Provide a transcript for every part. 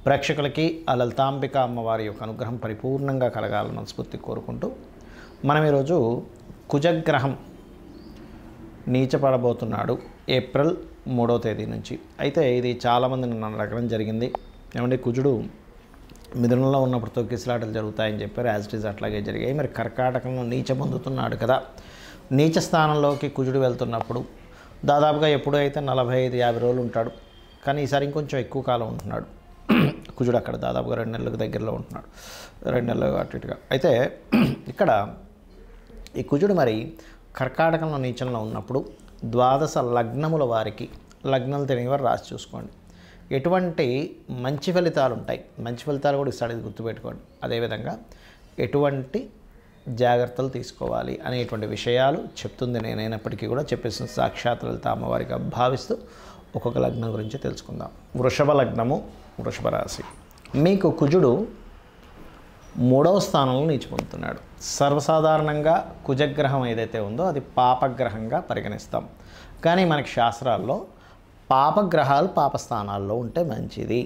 ప్రేక్షకులకి ఆ లలితాంబిక అమ్మవారి యొక్క అనుగ్రహం పరిపూర్ణంగా కలగాలని మనస్ఫూర్తి కోరుకుంటూ మనం ఈరోజు కుజగ్రహం నీచపడబోతున్నాడు ఏప్రిల్ 3వ తేదీ నుంచి. అయితే ఇది చాలామంది నన్ను అడగడం జరిగింది, ఏమంటే కుజుడు మిథునంలో ఉన్నప్పుడు తొక్కిసలాటలు జరుగుతాయని చెప్పారు. యాజ్ ఇట్ ఈజ్ అట్లాగే జరిగాయి. మరి కర్కాటకంలో నీచ పొందుతున్నాడు కదా, నీచ స్థానంలోకి కుజుడు వెళ్తున్నప్పుడు దాదాపుగా ఎప్పుడైతే 45-50 రోజులు ఉంటాడు, కానీ ఈసారి ఇంకొంచెం ఎక్కువ కాలం ఉంటున్నాడు కుజుడు. అక్కడ దాదాపుగా 2 నెలలకు దగ్గరలో ఉంటున్నాడు, 2 నెలలు అటు ఇటుగా. అయితే ఇక్కడ ఈ కుజుడు మరి కర్కాటకంలో నీచంలో ఉన్నప్పుడు ద్వాదశ లగ్నముల వారికి, లగ్నాలు తెలియని వారు రాసి చూసుకోండి, ఎటువంటి మంచి ఫలితాలు ఉంటాయి. మంచి ఫలితాలు కూడా ఇస్తాడు, ఇది గుర్తుపెట్టుకోండి. అదేవిధంగా ఎటువంటి జాగ్రత్తలు తీసుకోవాలి అనేటువంటి విషయాలు చెప్తుంది నేనైనప్పటికీ కూడా చెప్పేసిన సాక్షాత్ లలిత అమ్మవారిగా భావిస్తూ ఒక్కొక్క లగ్నం గురించి తెలుసుకుందాం. వృషభ లగ్నము, వృషభ రాశి. మీకు కుజుడు 3వ స్థానంలో నీచి పొందుతున్నాడు. సర్వసాధారణంగా కుజగ్రహం ఏదైతే ఉందో అది పాపగ్రహంగా పరిగణిస్తాం. కానీ మనకి శాస్త్రాల్లో పాపగ్రహాలు పాపస్థానాల్లో ఉంటే మంచిది.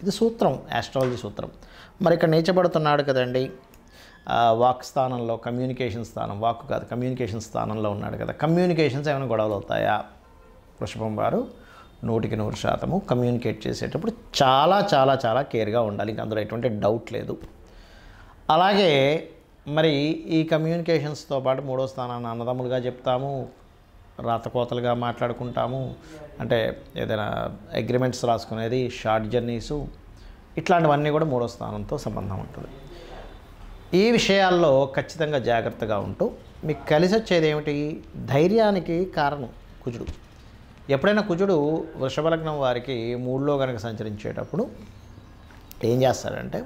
ఇది సూత్రం, ఆస్ట్రాలజీ సూత్రం. మరి ఇక్కడ నీచబడుతున్నాడు కదండి, వాక్ స్థానంలో, కమ్యూనికేషన్ స్థానం, వాక్ కాదు కమ్యూనికేషన్ స్థానంలో ఉన్నాడు కదా. కమ్యూనికేషన్స్ ఏమైనా గొడవలు అవుతాయా? వృషభం వారు 100% కమ్యూనికేట్ చేసేటప్పుడు చాలా చాలా చాలా కేర్గా ఉండాలి, ఇంకా అందులో ఎటువంటి డౌట్ లేదు. అలాగే మరి ఈ కమ్యూనికేషన్స్తో పాటు 3వ స్థానాన్ని అన్నదమ్ములుగా చెప్తాము, రాతకోతలుగా మాట్లాడుకుంటాము, అంటే ఏదైనా అగ్రిమెంట్స్ రాసుకునేది, షార్ట్ జర్నీసు, ఇట్లాంటివన్నీ కూడా 3వ స్థానంతో సంబంధం ఉంటుంది. ఈ విషయాల్లో ఖచ్చితంగా జాగ్రత్తగా ఉంటూ మీకు కలిసి వచ్చేది ఏమిటి? ధైర్యానికి కారణం కుజుడు. ఎప్పుడైనా కుజుడు వృషభ లగ్నం వారికి 3లో కనుక సంచరించేటప్పుడు ఏం చేస్తారంటే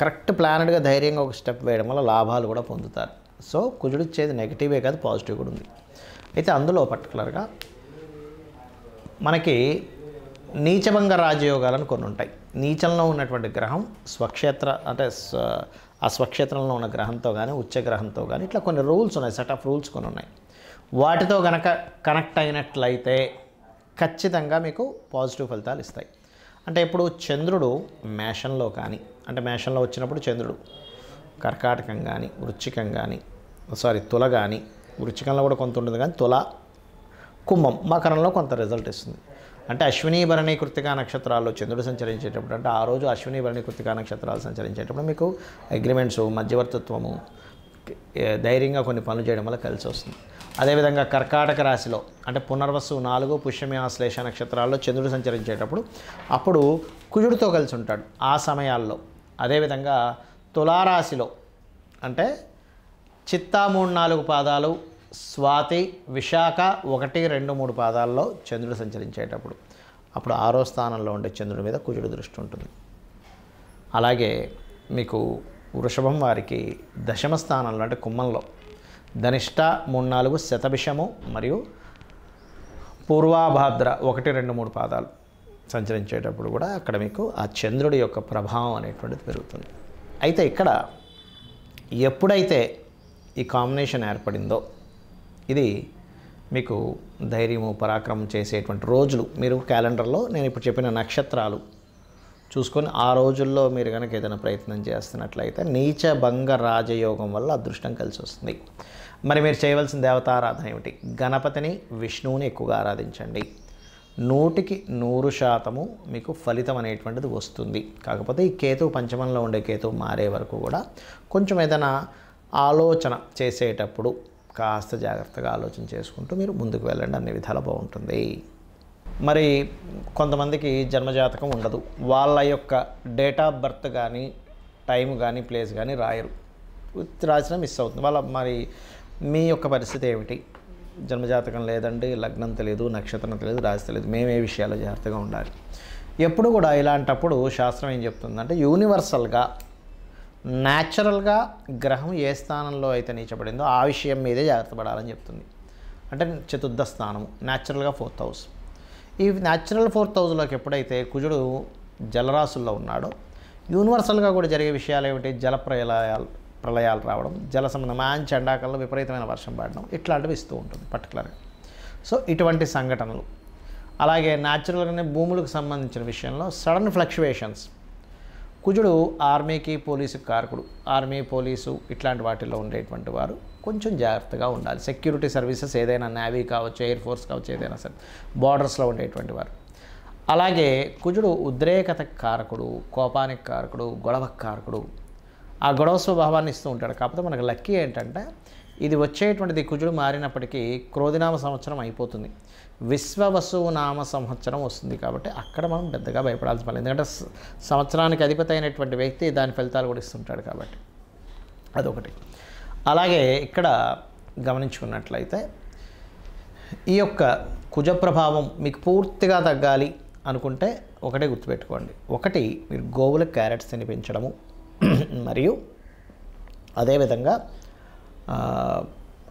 కరెక్ట్ ప్లానెడ్గా ధైర్యంగా ఒక స్టెప్ వేయడం వల్ల లాభాలు కూడా పొందుతారు. సో కుజుడు ఇచ్చేది నెగిటివే కాదు, పాజిటివ్ కూడా ఉంది. అయితే అందులో పర్టికులర్గా మనకి నీచభంగ రాజయోగాలను కొన్ని ఉంటాయి. నీచంలో ఉన్నటువంటి గ్రహం స్వక్షేత్ర, అంటే ఆ స్వక్షేత్రంలో ఉన్న గ్రహంతో కానీ ఉచ్చ గ్రహంతో కానీ ఇట్లా కొన్ని రూల్స్ ఉన్నాయి, సెట్ ఆఫ్ రూల్స్ కొన్ని ఉన్నాయి. వాటితో కనుక కనెక్ట్ అయినట్లయితే ఖచ్చితంగా మీకు పాజిటివ్ ఫలితాలు ఇస్తాయి. అంటే ఇప్పుడు చంద్రుడు మేషంలో కానీ, అంటే మేషంలో వచ్చినప్పుడు చంద్రుడు కర్కాటకం కానీ, వృశ్చికం కానీ, తుల కానీ, వృశ్చికంలో కూడా కొంత ఉంటుంది కానీ తుల, కుంభం, మకరంలో కొంత రిజల్ట్ ఇస్తుంది. అంటే అశ్విని భరణి కృత్తికా నక్షత్రాల్లో చంద్రుడు సంచరించేటప్పుడు, అంటే ఆ రోజు అశ్విని భరణి కృత్తికా నక్షత్రాలు సంచరించేటప్పుడు మీకు అగ్రిమెంట్స్, మధ్యవర్తిత్వము, ధైర్యంగా కొన్ని పనులు చేయడం వల్ల కలిసి వస్తుంది. అదేవిధంగా కర్కాటక రాశిలో అంటే పునర్వసు 4, పుష్యమి, ఆశ్లేష నక్షత్రాల్లో చంద్రుడు సంచరించేటప్పుడు అప్పుడు కుజుడితో కలిసి ఉంటాడు ఆ సమయాల్లో. అదేవిధంగా తులారాశిలో అంటే చిత్తా 3-4 పాదాలు, స్వాతి, విశాఖ 1, 2, 3 పాదాల్లో చంద్రుడు సంచరించేటప్పుడు అప్పుడు 6వ స్థానంలో ఉండే చంద్రుడి మీద కుజుడు దృష్టి ఉంటుంది. అలాగే మీకు వృషభం వారికి 10వ స్థానంలో అంటే కుంభంలో ధనిష్ట 3-4, శతభిషము మరియు పూర్వాభాద్ర 1, 2, 3 పాదాలు సంచరించేటప్పుడు కూడా అక్కడ మీకు ఆ చంద్రుడి యొక్క ప్రభావం అనేటువంటిది పెరుగుతుంది. అయితే ఇక్కడ ఎప్పుడైతే ఈ కాంబినేషన్ ఏర్పడిందో ఇది మీకు ధైర్యము, పరాక్రమం చేసేటువంటి రోజులు. మీరు క్యాలెండర్లో నేను ఇప్పుడు చెప్పిన నక్షత్రాలు చూసుకొని ఆ రోజుల్లో మీరు కనుక ఏదైనా ప్రయత్నం చేస్తున్నట్లయితే నీచభంగ రాజయోగం వల్ల అదృష్టం కలిసి వస్తుంది. మరి మీరు చేయవలసిన దేవతారాధన ఏమిటి? గణపతిని, విష్ణువుని ఎక్కువగా ఆరాధించండి. 100% మీకు ఫలితం అనేటువంటిది వస్తుంది. కాకపోతే ఈ కేతువు, పంచమంలో ఉండే కేతువు మారే వరకు కూడా కొంచెం ఏదైనా ఆలోచన చేసేటప్పుడు కాస్త జాగ్రత్తగా ఆలోచన చేసుకుంటూ మీరు ముందుకు వెళ్ళండి, అన్ని విధాలు బాగుంటుంది. మరి కొంతమందికి జన్మజాతకం ఉండదు, వాళ్ళ యొక్క డేట్ ఆఫ్ బర్త్ కానీ, టైం కానీ, ప్లేస్ కానీ రాయరు, రాసిన మిస్ అవుతుంది వాళ్ళ. మరి మీ యొక్క పరిస్థితి ఏమిటి? జన్మజాతకం లేదండి, లగ్నం తెలియదు, నక్షత్రం తెలియదు, రాశి తెలియదు, మేము ఏ విషయాల్లో జాగ్రత్తగా ఉండాలి? ఎప్పుడు కూడా ఇలాంటప్పుడు శాస్త్రం ఏం చెప్తుందంటే యూనివర్సల్గా, న్యాచురల్గా గ్రహం ఏ స్థానంలో అయితే నీచబడిందో ఆ విషయం మీదే జాగ్రత్త పడాలని చెప్తుంది. అంటే చతుర్థ స్థానము, న్యాచురల్గా 4th హౌస్. ఈ న్యాచురల్ 4th హౌస్లోకి ఎప్పుడైతే కుజుడు జలరాశుల్లో ఉన్నాడో యూనివర్సల్గా కూడా జరిగే విషయాలు ఏమిటి? జల ప్రళయాలు రావడం, జల సంబంధం, మంచి ఎండాకాలంలో విపరీతమైన వర్షం పడడం, ఇట్లాంటివి ఇస్తూ ఉంటుంది పర్టికులర్గా. సో ఇటువంటి సంఘటనలు. అలాగే న్యాచురల్గానే భూములకు సంబంధించిన విషయంలో సడన్ ఫ్లక్చువేషన్స్, కుజుడు ఆర్మీకి పోలీసుకి కారకుడు. ఆర్మీ, పోలీసు ఇట్లాంటి వాటిల్లో ఉండేటువంటి వారు కొంచెం జాగ్రత్తగా ఉండాలి. సెక్యూరిటీ సర్వీసెస్ ఏదైనా, నేవీ కావచ్చు, ఎయిర్ ఫోర్స్ కావచ్చు, ఏదైనా సరే బార్డర్స్లో ఉండేటువంటి వారు. అలాగే కుజుడు ఉద్రేకత కారకుడు, కోపానికి కారకుడు, గొడవ కారకుడు. ఆ గొడవ స్వభావాన్ని ఇస్తూ ఉంటాడు. కాకపోతే మనకు లక్కీ ఏంటంటే ఇది వచ్చేటువంటిది కుజుడు మారినప్పటికీ క్రోధినామ సంవత్సరం అయిపోతుంది, విశ్వవసువు నామ సంవత్సరం వస్తుంది. కాబట్టి అక్కడ మనం పెద్దగా భయపడాల్సిన పని, ఎందుకంటే సంవత్సరానికి అధిపతి అయినటువంటి వ్యక్తి దాని ఫలితాలు కూడా ఇస్తుంటాడు కాబట్టి అదొకటి. అలాగే ఇక్కడ గమనించుకున్నట్లయితే ఈ యొక్క కుజ ప్రభావం మీకు పూర్తిగా తగ్గాలి అనుకుంటే ఒకటే గుర్తుపెట్టుకోండి. ఒకటి, మీరు గోవులకు క్యారెట్స్ తినిపించడము, మరియు అదేవిధంగా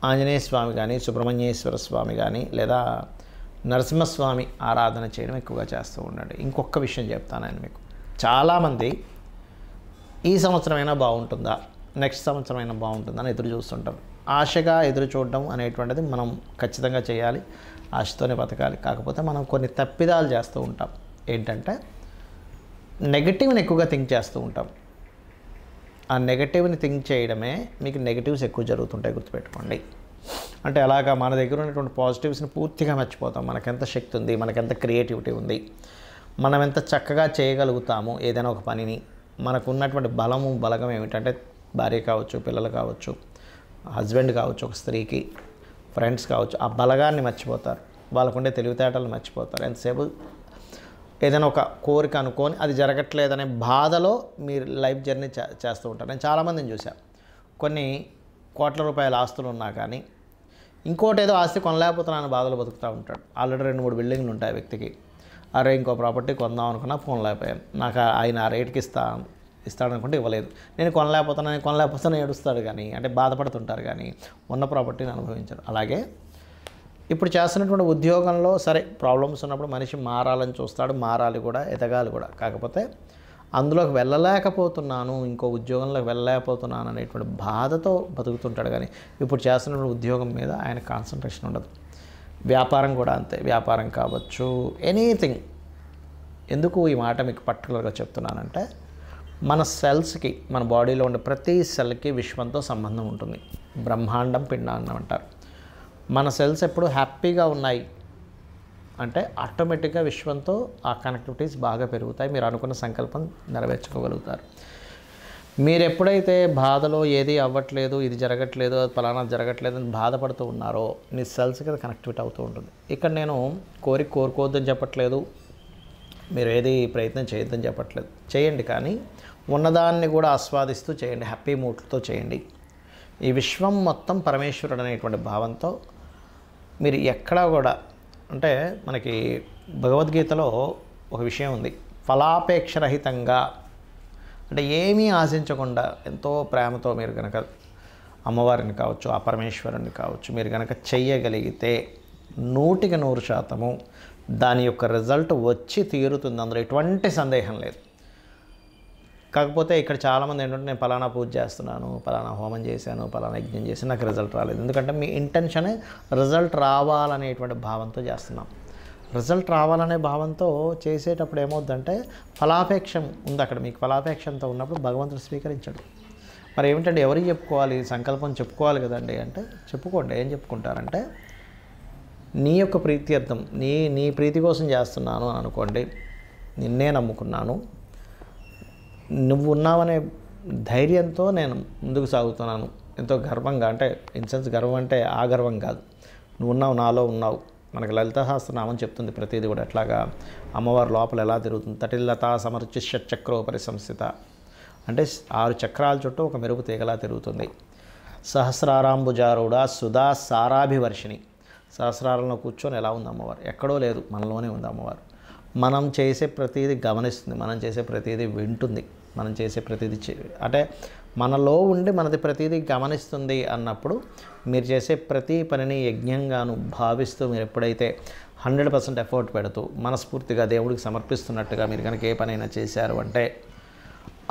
ఆంజనేయ స్వామి కానీ, సుబ్రహ్మణ్యేశ్వర స్వామి కానీ, లేదా నరసింహస్వామి ఆరాధన చేయడం ఎక్కువగా చేస్తూ ఉండండి. ఇంకొక విషయం చెప్తాను నేను మీకు. చాలామంది ఈ సంవత్సరమైనా బాగుంటుందా, నెక్స్ట్ సంవత్సరమైనా బాగుంటుందా అని ఎదురు చూస్తుంటాం. ఆశగా ఎదురు చూడడం అనేటువంటిది మనం ఖచ్చితంగా చేయాలి, ఆశతోనే బతకాలి. కాకపోతే మనం కొన్ని తప్పిదాలు చేస్తూ ఉంటాం. ఏంటంటే నెగటివ్ని ఎక్కువగా థింక్ చేస్తూ ఉంటాం. ఆ నెగటివ్ని థింక్ చేయడమే మీకు నెగటివ్స్ ఎక్కువ జరుగుతుంటాయి, గుర్తుపెట్టుకోండి. అంటే అలాగా మన దగ్గర ఉన్నటువంటి పాజిటివ్స్ని పూర్తిగా మర్చిపోతాం. మనకెంత శక్తి ఉంది, మనకెంత క్రియేటివిటీ ఉంది, మనం ఎంత చక్కగా చేయగలుగుతాము ఏదైనా ఒక పనిని. మనకు ఉన్నటువంటి బలగం ఏమిటంటే భార్య కావచ్చు, పిల్లలు కావచ్చు, హస్బెండ్ కావచ్చు, ఒక స్త్రీకి ఫ్రెండ్స్ కావచ్చు, ఆ బలగాన్ని మర్చిపోతారు. వాళ్ళకుండే తెలివితేటలు మర్చిపోతారు. ఎంతసేపు ఏదైనా ఒక కోరిక అనుకొని అది జరగట్లేదనే బాధలో మీరు లైఫ్ జర్నీ చేస్తూ ఉంటారు. నేను చాలామందిని చూశాను. కొన్ని కోట్ల రూపాయల ఆస్తులు ఉన్నా కానీ ఇంకోటి ఏదో ఆస్తి కొనలేకపోతున్నాను బాధలు బతుకుతూ ఉంటాడు. ఆల్రెడీ 2-3 బిల్డింగ్లు ఉంటాయి వ్యక్తికి. అరే ఇంకో ప్రాపర్టీ కొందాం అనుకున్నా కొనలేకపోయాను, నాకు ఆయన ఆ రేట్కి ఇస్తాడనుకుంటే ఇవ్వలేదు, నేను కొనలేకపోతాను ఏడుస్తాడు. కానీ అంటే బాధపడుతుంటారు, కానీ ఉన్న ప్రాపర్టీని అనుభవించారు. అలాగే ఇప్పుడు చేస్తున్నటువంటి ఉద్యోగంలో సరే ప్రాబ్లమ్స్ ఉన్నప్పుడు మనిషి మారాలని చూస్తాడు, మారాలి కూడా, ఎదగాలి కూడా. కాకపోతే అందులోకి వెళ్ళలేకపోతున్నాను, ఇంకో ఉద్యోగంలోకి వెళ్ళలేకపోతున్నాను అనేటువంటి బాధతో బతుకుతుంటాడు. కానీ ఇప్పుడు చేస్తున్నటువంటి ఉద్యోగం మీద ఆయన కాన్సన్ట్రేషన్ ఉండదు. వ్యాపారం కూడా అంతే, వ్యాపారం కావచ్చు, ఎనీథింగ్. ఎందుకు ఈ మాట మీకు పర్టికులర్గా చెప్తున్నానంటే మన సెల్స్కి, మన బాడీలో ఉండే ప్రతి సెల్కి విశ్వంతో సంబంధం ఉంటుంది. బ్రహ్మాండం, పిండాండం అంటారు. మన సెల్స్ ఎప్పుడు హ్యాపీగా ఉన్నాయి అంటే ఆటోమేటిక్గా విశ్వంతో ఆ కనెక్టివిటీస్ బాగా పెరుగుతాయి. మీరు అనుకున్న సంకల్పం నెరవేర్చుకోగలుగుతారు. మీరు ఎప్పుడైతే బాధలో ఏది అవ్వట్లేదు, ఇది జరగట్లేదు, ఫలానా జరగట్లేదు అని బాధపడుతూ ఉన్నారో మీ సెల్స్కి అది కనెక్టివిటీ అవుతూ ఉంటుంది. ఇక్కడ నేను కోరుకోవద్దని చెప్పట్లేదు, మీరు ఏది ప్రయత్నం చేయొద్దని చెప్పట్లేదు. చేయండి, కానీ ఉన్నదాన్ని కూడా ఆస్వాదిస్తూ చేయండి, హ్యాపీ మూడ్తో చేయండి. ఈ విశ్వం మొత్తం పరమేశ్వరుడు అనేటువంటి భావంతో మీరు ఎక్కడా కూడా, అంటే మనకి భగవద్గీతలో ఒక విషయం ఉంది, ఫలాపేక్షరహితంగా, అంటే ఏమీ ఆశించకుండా ఎంతో ప్రేమతో మీరు కనుక అమ్మవారిని కావచ్చు, ఆ పరమేశ్వరుని కావచ్చు మీరు కనుక చెయ్యగలిగితే 100% దాని యొక్క రిజల్ట్ వచ్చి తీరుతుంది. అందులో ఎటువంటి సందేహం లేదు. కాకపోతే ఇక్కడ చాలామంది ఏంటంటే నేను పలానా పూజ చేస్తున్నాను, పలానా హోమం చేశాను, పలానా యజ్ఞం చేసి నాకు రిజల్ట్ రాలేదు. ఎందుకంటే మీ ఇంటెన్షనే రిజల్ట్ రావాలనేటువంటి భావంతో చేస్తున్నాం. రిజల్ట్ రావాలనే భావంతో చేసేటప్పుడు ఏమవుద్దంటే ఫలాపేక్షం ఉంది అక్కడ. మీకు ఫలాపేక్షంతో ఉన్నప్పుడు భగవంతుడు స్వీకరించాడు. మరి ఏమిటంటే ఎవరికి చెప్పుకోవాలి, సంకల్పం చెప్పుకోవాలి కదండి. అంటే చెప్పుకోండి. ఏం చెప్పుకుంటారంటే నీ యొక్క ప్రీత్యర్థం, నీ ప్రీతి కోసం చేస్తున్నాను అని అనుకోండి. నిన్నే నమ్ముకున్నాను, నువ్వు ఉన్నావనే ధైర్యంతో నేను ముందుకు సాగుతున్నాను ఎంతో గర్వంగా. అంటే ఇన్సెన్స్ గర్వం అంటే ఆ గర్వం కాదు, నువ్వు ఉన్నావు, నాలో ఉన్నావు. మనకు లలిత సహస్రనామం చెప్తుంది ప్రతిదీ కూడా. ఎట్లాగా అమ్మవారి లోపల ఎలా తిరుగుతుంది, తటిల్లత సమర్చిష్య చక్రోపరి సంస్థిత, అంటే 6 చక్రాల చుట్టూ ఒక మెరుపు తీగలా తిరుగుతుంది. సహస్రారాంబుజారుడ సుధా సారాభివర్షిణి, సహస్రారంలో కూర్చొని ఎలా ఉంది అమ్మవారు, ఎక్కడో లేదు, మనలోనే ఉంది అమ్మవారు. మనం చేసే ప్రతిదీ గమనిస్తుంది, మనం చేసే ప్రతిదీ వింటుంది, మనం చేసే ప్రతిదీ అంటే మనలో ఉండి మనది ప్రతిదీ గమనిస్తుంది అన్నప్పుడు మీరు చేసే ప్రతి పనిని యజ్ఞంగాను భావిస్తూ మీరు ఎప్పుడైతే 100% ఎఫర్ట్ పెడుతూ మనస్ఫూర్తిగా దేవుడికి సమర్పిస్తున్నట్టుగా మీరు కనుక ఏ పనైనా చేశారు అంటే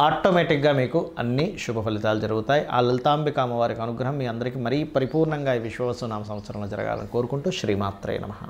ఆటోమేటిక్గా మీకు అన్ని శుభ ఫలితాలు జరుగుతాయి. ఆ లలితాంబిక అమ్మవారికి అనుగ్రహం మీ అందరికీ మరీ పరిపూర్ణంగా ఈ విశ్వవసు నామ సంవత్సరంలో జరగాలని కోరుకుంటూ శ్రీమాత్రే నమః.